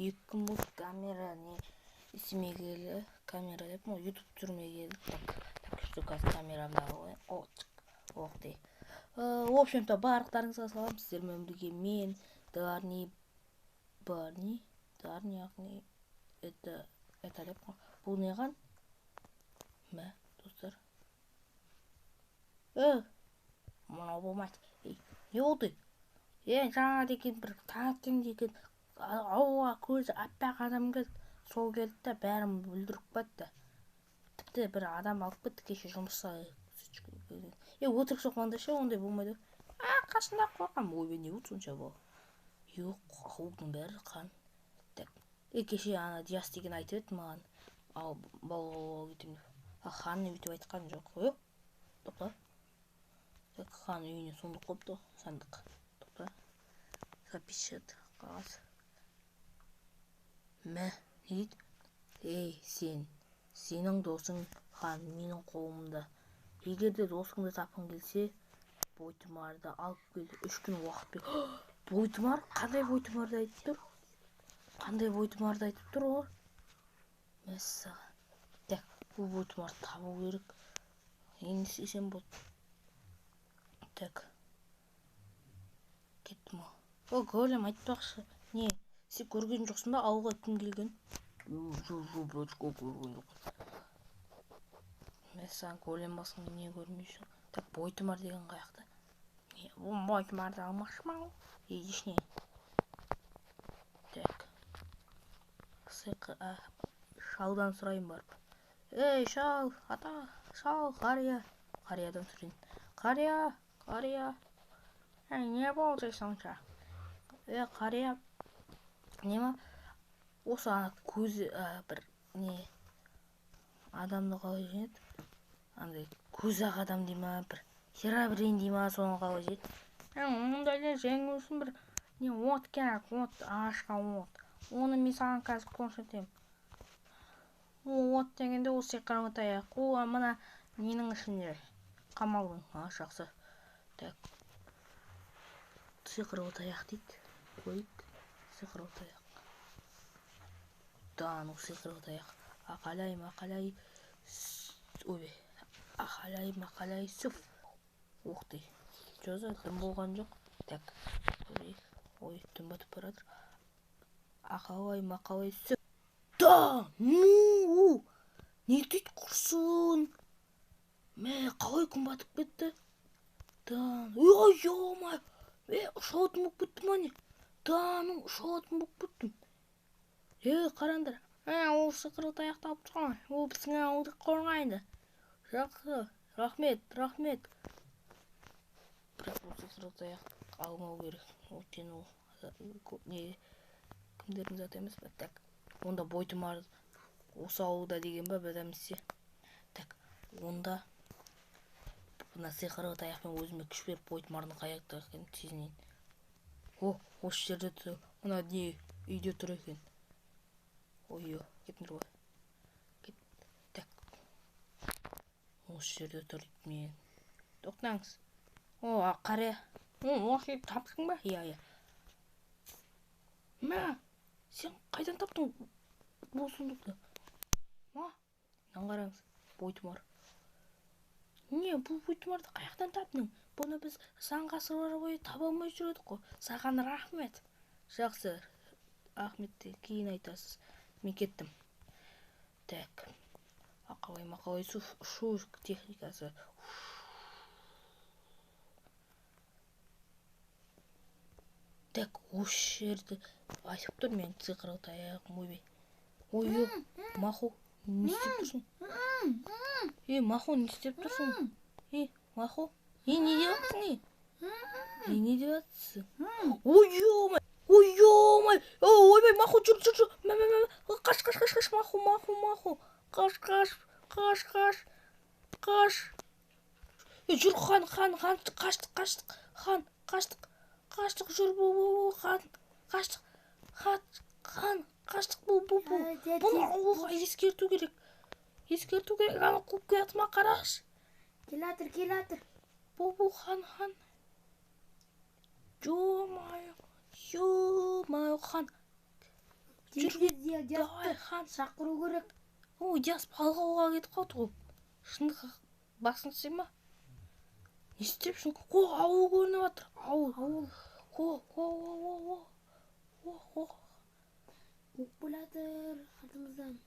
2 мут камера не есіме келді. Камера деп, YouTube түрме келді. Так что газ камерамда ғой. Оқтай. В общем-то, барлықтарыңызға салам. Сіздермен бірге мен, Дарни, яғни это деп бұл неған? Мә, достар. Мынау болмайды. Не болды? Жаңа деген бір таңертең деген ауа көзі аппақ адам келді. Сол келді да бәрін бүлдіріп кетті. Тіпті бір адам алып кетті кеше жұмысқа. Өтірік соққанда ше ондай болмайды. Қасында қорқам. Ой, не болды сонша бұл? Жоқ, ауылдың бәрі қан. Кеше ана Диас деген айтып еді маған. Ал балғау кетем деп. Хан өйтіп айтқан жоқ. Тоқта. Хан үйіне сондық қопты. Сандық. Тоқта. Запишет. Қағаз. Мә, не дейді? Сенің досың хан менің қолымда. Егер де досыңды тапқың келсе, бойтұмарды алып келді. 3 күн уақыт бер. Бойтұмар? Қандай бойтұмарды айтып тұр? Ол? Мәссаған. Так, бұл бойтұмарды табу керек. Енді істесем болды. Так. Кеттім ол. Голем айтпақшы. Не? Сен көрген жоқсың ба? Ауылға кім келген? Көрген жоқ. Мәссаған голем басың не көрмейшің? Так, бойтұмар деген қаяқта? Бұл бойтұмарды алмақшы ма? Едешіне. Так. Шалдан сұрайын барып. Шал, қария. Қариядан сұрайын. Қария. Не болды сонша? Қария. Нема? Осы ана көзі бір не адамды қалай жеңеді? Андай көзі ақ адам дей ма? Бір херабрин дей ма? Соны қалай жеңеді? Мұндайда жеңу үшін бір не от керек, ағашқа от. Оны мен саған қазір көрсетемін. От дегенде ол сиқырлы таяқ. Ол мына ненің ішінде қамалдың. Жақсы. Так. Сиқырлы таяқ дейді. Қойып. Сиқырлы таяқ. Да, ну сиқырлы таяқ. Ақалай сүф. Оқтай. Жоза, дым болған жоқ. Так. Ой, дым батып барадыр. Ақалай сүф. Да, ну! Не дейді құрсын? Мә, қалай күн батып кетті? Да, ой-ой-ой! Ұшалатын болып кеттім ане. Да, ну, ұшалатын болып кеттім. Қараңдар. Ол сиқырлы таяқты алып тұрған. Ол біздің ауылды қорғайды. Жақсы, рахмет. Бірақ ол сиқырлы таяқ алмау керек. Өйткені ол кімдердің заты емес па? Так, онда бойтұмар осы ауылда деген ба бәдәмізсе. Так, онда мына сиқырлы таяқпен өзіме күш беріп бойтұмардың қаяқта екенін сезінейін. Осы жерде тұр. Мына не үйде тұр екен. Ой-ой, кетіңдер ғой. Так. Осы жерде тұр мен. Тоқтаңыз. Қария. Осы жерді таптың ба? Иә. Мә, сен қайдан таптың бұл сундықты? Қараңыз, бойтұмар. Не, бұл бойтұмарды қаяқтан таптың? Бұны біз сан ғасырлар бойы таба алмай жүредік қой. Саған рахмет. Жақсы. Рахметті кейін айтасыз. Мен кеттім. Так. Ақалай шу техникасы. Так, осы жерді айтып тұр мен сиқырлы таяғым. Ой, Маху, не істеп тұрсың? Маху, не істеп тұрсың? Маху, не деп жатсың? Не деп жатсың? Ой-ой-ой! Ойбай, Маху, жүр. Қаш, Маху. Қаш. Жүр, хан, қаштық, жүр, хан, қаштық, бұны ауылға ескерту керек, ана қуып келатыма қараш. Келатыр. Бұл, хан. Ё-мое, хан. Жүргіз давай хан. шақыру керек. Ой, диас балға оға кетіп қалды ғой. Шындық басын түсей ма? Не істеп шын? Ауыл көрініп жатыр. Ауыл. Көк бұлатыр артымыздан.